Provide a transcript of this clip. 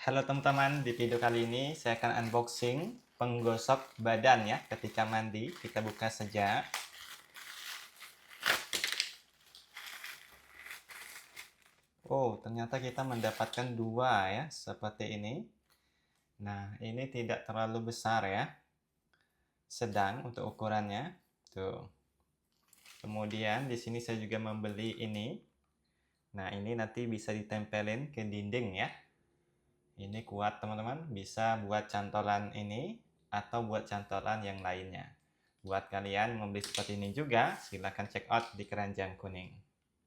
Halo teman-teman, di video kali ini saya akan unboxing penggosok badan ya ketika mandi. Kita buka saja. Oh, ternyata kita mendapatkan dua ya, seperti ini. Nah, ini tidak terlalu besar ya. Sedang untuk ukurannya. Tuh. Kemudian di sini saya juga membeli ini. Nah, ini nanti bisa ditempelin ke dinding ya. Ini kuat teman-teman, bisa buat cantolan ini atau buat cantolan yang lainnya. Buat kalian membeli seperti ini juga, silahkan check out di keranjang kuning.